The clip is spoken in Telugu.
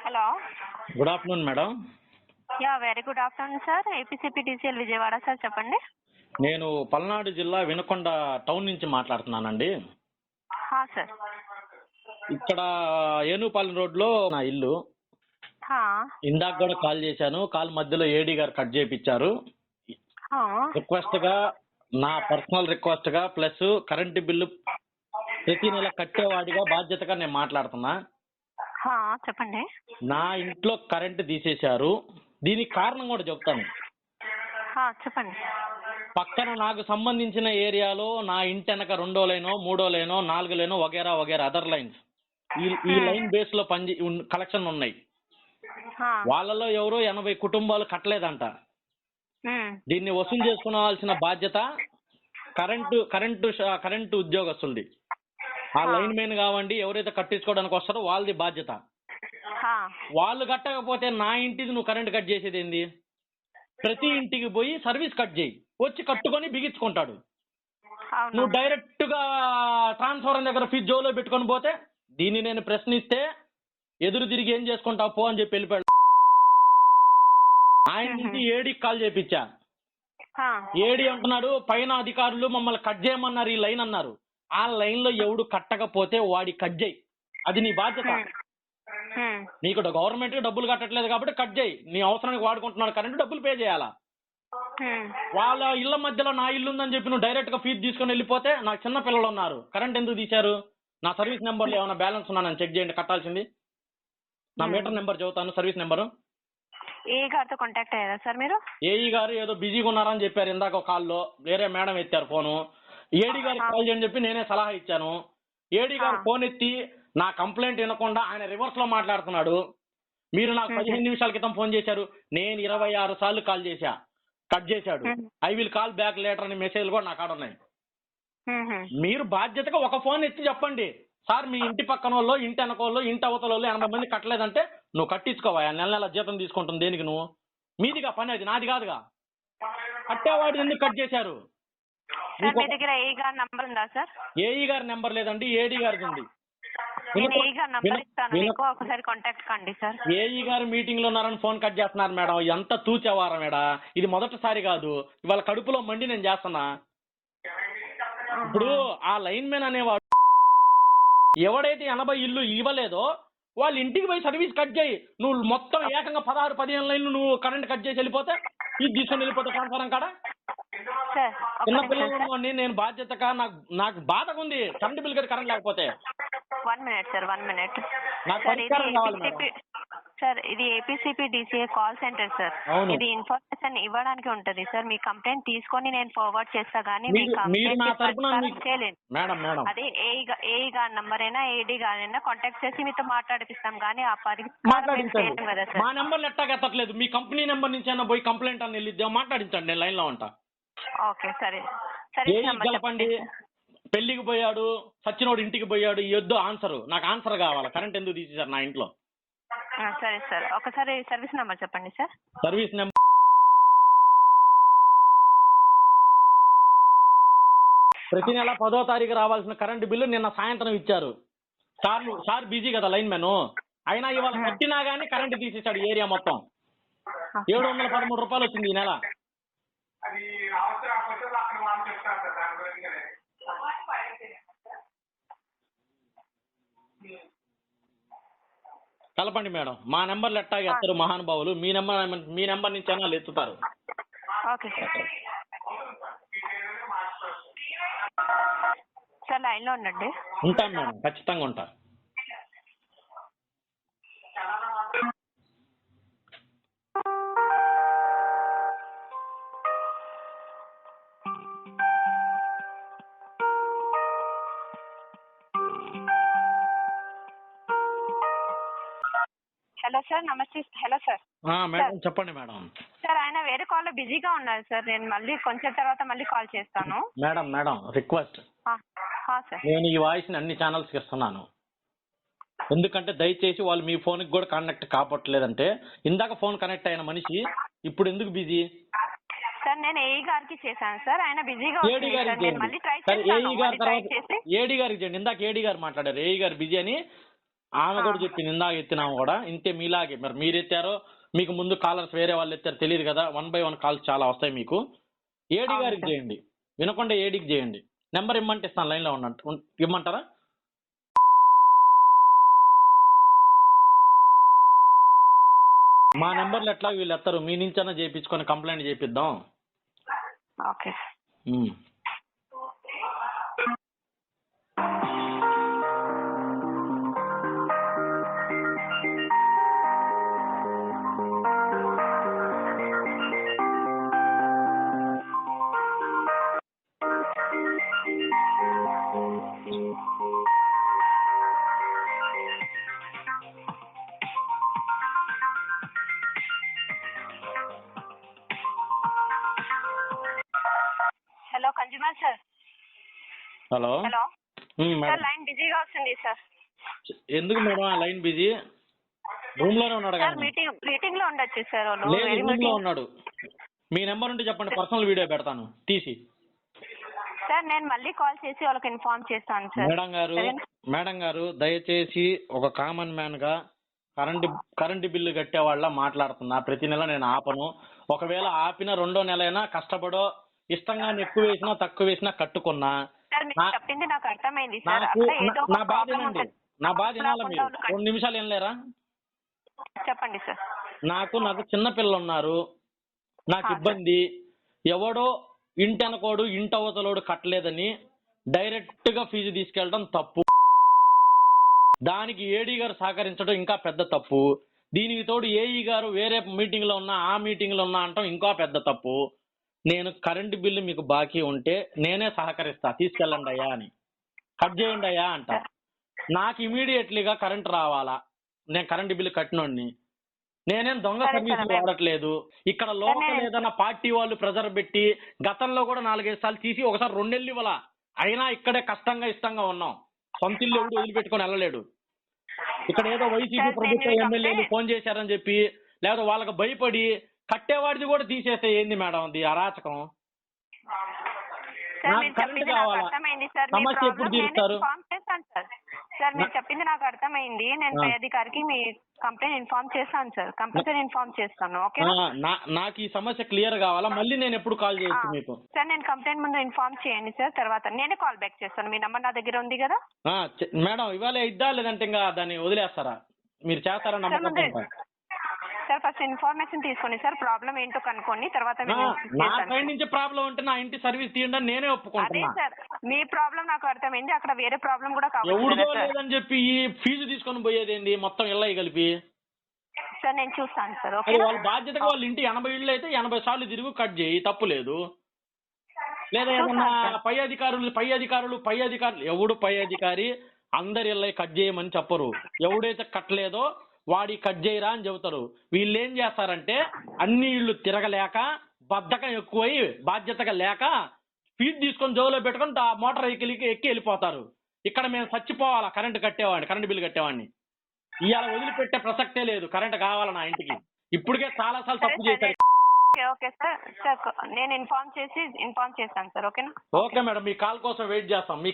Hello, good afternoon madam. Yeah very good afternoon sir. APCPTCL Vijayawada sir, చెప్పండి. నేను పల్నాడు జిల్లా వినుకొండ టౌన్ నుంచి మాట్లాడుతున్నానండి. సార్. ఇక్కడ ఏనుపాలెం రోడ్లో నా ఇల్లు. ఇందాక కూడా కాల్ చేశాను. కాల్ మధ్యలో ఏడీ గారు కట్ చేయించారు. రిక్వెస్ట్ గా, నా పర్సనల్ రిక్వెస్ట్ గా, ప్లస్ కరెంటు బిల్లు ప్రతి నెల కట్టేవాడిగా బాధ్యతగా నేను మాట్లాడుతున్నా. చెప్పండి. నా ఇంట్లో కరెంటు తీసేశారు. దీనికి కారణం కూడా చెప్తాను. చెప్పండి. పక్కన నాకు సంబంధించిన ఏరియాలో నా ఇంటి వెనక 2వ లైనో 3వ లైనో 4వ లైనో వగేరా వగేరా అదర్ లైన్స్ ఈ లైన్ బేస్ లో కలెక్షన్ ఉన్నాయి. వాళ్ళలో ఎవరో 80 కుటుంబాలు కట్టలేదంట. దీన్ని వసూలు చేసుకోవాల్సిన బాధ్యత కరెంటు ఉద్యోగస్తులది. ఆ లైన్ మెయిన్ కావండి, ఎవరైతే కట్టించుకోవడానికి వస్తారో వాళ్ళది బాధ్యత. వాళ్ళు కట్టకపోతే నా ఇంటిది నువ్వు కరెంట్ కట్ చేసేది ఏంది? ప్రతి ఇంటికి పోయి సర్వీస్ కట్ చేయి, వచ్చి కట్టుకొని బిగించుకుంటాడు. నువ్వు డైరెక్ట్ గా ట్రాన్స్ఫార్మర్ దగ్గర ఫీజు జోలో పెట్టుకొని పోతే దీన్ని నేను ప్రశ్నిస్తే ఎదురు తిరిగి ఏం చేసుకుంటావు పో అని చెప్పి వెళ్ళిపోయాడు. ఆయన నుంచి ఏడీకి కాల్ చేయించా. ఏడీ అంటున్నాడు పైన అధికారులు మమ్మల్ని కట్ చేయమన్నారు, ఈ లైన్ అన్నారు. ఆ లైన్ లో ఎవడు కట్టకపోతే వాడి కట్ చేయి, అది నీ బాధ్యత. నీకు గవర్నమెంట్ కి డబ్బులు కట్టట్లేదు కాబట్టి కట్ చేయి, నీ అవసరానికి వాడుకుంటున్నాడు కరెంటు, డబ్బులు పే చేయాలా. వాళ్ళ ఇళ్ల మధ్యలో నా ఇల్లు ఉందని చెప్పి నువ్వు డైరెక్ట్ గా ఫీజు తీసుకొని వెళ్ళిపోతే నాకు చిన్న పిల్లలు ఉన్నారు, కరెంట్ ఎందుకు తీశారు? నా సర్వీస్ నెంబర్లో ఏమైనా బ్యాలెన్స్ ఉన్నానని చెక్ చేయండి, కట్టాల్సింది. నా మీటర్ నెంబర్ చెబుతాను, సర్వీస్ నెంబరు. ఏఈ గారితో కాంటాక్ట్ అయ్యారా సార్ మీరు? ఏఈ గారు ఏదో బిజీగా ఉన్నారని చెప్పారు ఇందాక ఒక కాల్లో. వేరే మేడం ఎత్తారు ఫోను. ఏడీ గారికి కాల్ చేయని చెప్పి నేనే సలహా ఇచ్చాను. ఏడీ గారు ఫోన్ ఎత్తి నా కంప్లైంట్ వినకుండా ఆయన రివర్స్ లో మాట్లాడుతున్నాడు. మీరు నాకు 15 నిమిషాల క్రితం ఫోన్ చేశారు, నేను 26 సార్లు కాల్ చేశా, కట్ చేశాడు. I will call back later అనే మెసేజ్లు కూడా నా కాడ ఉన్నాయి. మీరు బాధ్యతగా ఒక ఫోన్ ఎత్తి చెప్పండి, సార్ మీ ఇంటి పక్కన వాళ్ళు, ఇంటి వెనకోళ్ళు, ఇంటి అవతల వాళ్ళు 80 మంది కట్టలేదంటే నువ్వు కట్టించుకోవా, నెల నెల జీతం తీసుకుంటుంది దేనికి? నువ్వు మీదిగా పని, అది నాది కాదుగా. కట్టేవాడు ఎందుకు కట్ చేశారు? మీ దగ్గర ఏఈ గారి నంబర్ ఉందా సార్? ఏఈ గారి నెంబర్ లేదండి, ఏడీ గారిది ఉంది. ఏఈ గారు మీటింగ్ లో ఉన్నారని ఫోన్ కట్ చేస్తున్నారు మేడం. ఎంత తూచేవారా మేడం, ఇది మొదటిసారి కాదు, ఇవాళ కడుపులో మండి నేను చేస్తున్నా. ఇప్పుడు ఆ లైన్ మ్యాన్ అనేవాడు ఎవడైతే 80 ఇల్లు ఇవ్వలేదో వాళ్ళ ఇంటికి పోయి సర్వీస్ కట్ చేయి. నువ్వు మొత్తం ఏకంగా 16-15 లైన్లు నువ్వు కరెంట్ కట్ చేసి వెళ్ళిపోతే ఇది తీసుకొని వెళ్ళిపోతే ట్రాన్స్ఫారం కాడ చిన్న పిల్లలు నేను బాధ్యతగా నాకు బాధగా ఉంది కరెంట్ బిల్ కట్టి కరెంట్ లేకపోతే. 1 మినిట్ సార్, 1 మినిట్ సార్. ఇది ఏపీసీపీడీసీఏ కాల్ సెంటర్ సార్. ఇది ఇన్ఫర్మేషన్ ఇవ్వడానికి ఉంటది సార్. మీ కంప్లైంట్ తీసుకొని నేను ఫార్వర్డ్ చేస్తా గానీ అదే ఏఈ గారి నంబర్ అయినా ఏడీ గారైనా కాంటాక్ట్ చేసి మీతో మాట్లాడిపిస్తాం గానీ ఆ మాట్లాడించండి. మా నెంబర్ ఎట్టాగెత్తట్లేదు, మీ కంపెనీ నెంబర్ నుంచి అయినా పోయి కంప్లైంట్ అని వెళ్ళిద్దాం, మాట్లాడించండి, నేను లైన్ లో ఉంటా. ఓకే సరే. చెప్పండి. పెళ్లికి పోయాడు, సచ్చినోడు ఇంటికి పోయాడు, ఈ వద్దు ఆన్సర్, నాకు ఆన్సర్ కావాలి. కరెంట్ ఎందుకు తీసేశారు నా ఇంట్లో? సరే సార్, ఒకసారి సర్వీస్ నెంబర్ చెప్పండి సార్. సర్వీస్ నెంబర్ ప్రతి నెల 10వ తారీఖు రావాల్సిన కరెంటు బిల్లు నిన్న సాయంత్రం ఇచ్చారు. సార్ బిజీ కదా లైన్ మ్యాన్, అయినా ఇవాళ కట్టినా గానీ కరెంటు తీసేశాడు ఏరియా మొత్తం. 713 రూపాయలు వచ్చింది ఈ నెల. కలపండి మేడం, మా నెంబర్లు ఎట్టాగా ఎత్తారు మహానుభావులు, మీ నెంబర్ నుంచి అయినా ఎత్తుతారు. ఓకే సార్, లైన్ లో ఉండండి. ఉంటాను మేడం, ఖచ్చితంగా ఉంటా. హలో సార్, నమస్తే. Hello sir. మేడం చెప్పండి మేడం. సార్ ఆయన వేరే కాల్ లో బిజీగా ఉన్నారు సార్, నేను మళ్ళీ కొంచెం తర్వాత మళ్ళీ కాల్ చేస్తాను. మేడం రిక్వెస్ట్, నేను ఈ వాయిస్ ని అన్ని ఛానల్స్ కి ఇస్తున్నాను. ఎందుకంటే దయచేసి వాళ్ళు మీ ఫోన్ కి కూడా కనెక్ట్ కాపట్లేదంటే, ఇందాక ఫోన్ కనెక్ట్ అయిన మనిషి ఇప్పుడు ఎందుకు బిజీ? సార్ నేను ఏఈ గారికి చేశాను సార్, ఆయన బిజీగా ఏడి వస్తుంది గారికి సార్, నేను చేయండి. మళ్ళీ ట్రై సరే చేస్తాను. ఏఈ గారి మళ్ళీ ట్రై తర్వాత చేసి ఏడి గారికి చేయండి. ఇందాక ఏడి గారు మాట్లాడారు, ఏఈ గారు బిజీ అని ఆమె కూడా చెప్పింది. ఇందాక ఎత్తినాము కూడా ఇంతే మీలాగే. మరి మీరు ఎత్తారో మీకు ముందు కాలర్స్ వేరే వాళ్ళు ఎత్తారు తెలియదు కదా. 1 by 1 కాల్స్ చాలా వస్తాయి మీకు. ఏడి అవును గారికి సార్. చేయండి, వినకుండా ఏడికి చేయండి. నెంబర్ ఇమ్మంటే ఇస్తాను, లైన్లో ఉన్నట్టు ఇమ్మంటారా? మా నెంబర్లు ఎట్లా వీళ్ళు ఎత్తారు, మీ నుంచైనా చేయించుకొని కంప్లైంట్ చేపిద్దాం. Okay. Um. Hello consumer sir. Hello hello sir, madam. Line బిజీగా వస్తుంది సార్. ఎందుకు మేడం ఆ లైన్ బిజీ? రూమ్ లోనే ఉన్నాడు సార్ కదా. మీటింగ్ లో ఉండొచ్చు సార్ వాళ్ళు. లేదు, వేరే రూమ్ లో మీటింగ్. ఉన్నాడు. మీ నెంబర్ ఉంటే చెప్పండి, పర్సనల్ వీడియో పెడతాను తీసి. సార్ నేను మళ్ళీ కాల్ చేసి వాళ్ళకి ఇన్ఫార్మ్ చేస్తాను సార్. మేడం గారు దయచేసి ఒక కామన్ మ్యాన్ గా కరెంటు బిల్లు కట్టే వాళ్ళ మాట్లాడుతున్నా. ప్రతి నెల నేను ఆపను. ఒకవేళ ఆపిన 2వ నెలైనా కష్టపడో ఇష్టంగా ఎక్కువ వేసినా తక్కువ వేసినా కట్టుకున్నా. సార్ మీరు చెప్పింది నాకు అర్థమైంది సార్. నాకు అక్కడ ఏదో ఒక నా బాధ ప్రాబ్లం ఏనండి, ఉంటుంది. నా బాధ వినాలా మీరు? 2 నిమిషాలు వినలేరా? చెప్పండి సార్. నాకు చిన్న పిల్లలు ఉన్నారు, నాకు ఇబ్బంది. ఎవడో ఇంటెనకోడు ఇంటవతలోడు కట్టలేదని డైరెక్ట్ గా ఫీజు తీసుకెళ్ళడం తప్పు. దానికి ఏడీ గారు సహకరించడం ఇంకా పెద్ద తప్పు. దీనికి తోడు ఏఈ గారు వేరే మీటింగ్ లో ఉన్నా ఆ మీటింగ్ లో ఉన్నా అంటాం ఇంకా పెద్ద తప్పు. నేను కరెంటు బిల్లు మీకు బాకీ ఉంటే నేనే సహకరిస్తా, తీసుకెళ్ళండి అయ్యా అని. కట్ చేయండి అయ్యా అంట. నాకు ఇమీడియట్లీగా కరెంట్ రావాలా, నేను కరెంటు బిల్లు కట్టినోడిని. నేనేం దొంగ సర్వీసులు వాడట్లేదు. ఇక్కడ లోకల్ ఏదైనా పార్టీ వాళ్ళు ప్రెజర్ పెట్టి గతంలో కూడా 4-5 సార్లు తీసి ఒకసారి 2 నెలలు ఇవ్వాల. అయినా ఇక్కడే కష్టంగా ఇష్టంగా ఉన్నాం. సొంత ఇల్లు ఎవడు వదిలిపెట్టుకొని వెళ్ళలేడు. ఇక్కడ ఏదో వైసీపీ ప్రభుత్వ ఎమ్మెల్యేలు ఫోన్ చేశారని చెప్పి లేదా వాళ్ళకి భయపడి కట్టేవాడిది కూడా తీసేస్తే ఏంది మేడం అది అరాచకం? నాకు కరెంట్ కావాలా? సమస్య ఎప్పుడు తీరుస్తారు? సార్ మీరు చెప్పింది నాకు అర్థమైంది. నేను పై అధికారికి మీ కంప్లైంట్ ఇన్ఫార్మ్ చేస్తాను సార్. కంపల్సరీ ఇన్ఫార్మ్ చేస్తాను. ఓకే. నాకు ఈ సమస్య క్లియర్ కావాలా? మళ్ళీ నేను ఎప్పుడు కాల్ చేయొచ్చు మీకు? సార్ నేను కంప్లైంట్ ముందు ఇన్ఫార్మ్ చేయండి సార్, తర్వాత నేనే కాల్ బ్యాక్ చేస్తాను. మీ నెంబర్ నా దగ్గర ఉంది కదా మేడం. ఇవాళ ఇద్దా లేదంటే ఇంకా దాన్ని వదిలేస్తారా? మీరు చేస్తారా నమ్మకం? సార్ ఫస్ట్ ఇన్ఫర్మేషన్ తీసుకోండి సార్, ప్రాబ్లం ఏంటో కనుక్కోండి, తర్వాత నా సైడ్ నుంచి ప్రాబ్లం ఉంటే నా ఇంటి సర్వీస్ తీయండి నేనే అదే ఒప్పుకుంటున్నా. సార్ మీ ప్రాబ్లం నాకు అర్థమైంది. అక్కడ వేరే ప్రాబ్లం కూడా ఎవరిదో కావాలి లేదని చెప్పి ఈ ఫీజు తీసుకొని పోయేది ఏంది మొత్తం ఇళ్ళ కలిపి? సార్. నేను చూస్తాను సార్. ఓకే. అది వాళ్ళ బాధ్యతగా వాళ్ళ ఇంటి 80 ఇళ్ళు అయితే 80 సార్లు తిరుగు కట్ చేయి, తప్పు లేదు. లేదా ఏమన్నా పై అధికారులు ఎవడు పై అధికారి అందరి ఇళ్ళ కట్ చేయమని చెప్పరు. ఎవడైతే కట్టలేదో వాడి కట్ చేయరా అని చెబుతారు. వీళ్ళు ఏం చేస్తారంటే అన్ని ఇళ్ళు తిరగలేక బద్ధకం ఎక్కువై బాధ్యతగా లేక ఫీజు తీసుకొని జోలో పెట్టుకొని మోటార్ ఎక్కి వెళ్ళిపోతారు. ఇక్కడ మేము చచ్చిపోవాలా కరెంటు బిల్లు కట్టేవాడిని. ఇవాళ వదిలిపెట్టే ప్రసక్తే లేదు. కరెంట్ కావాలా నా ఇంటికి. ఇప్పటికే చాలా సార్లు తప్పు చేశారు. Okay sir. సార్ నేను ఇన్ఫార్మ్ చేస్తాను సార్. ఓకేనా? ఓకే మేడం, మీ కాల్ కోసం వెయిట్ చేస్తాం. మీ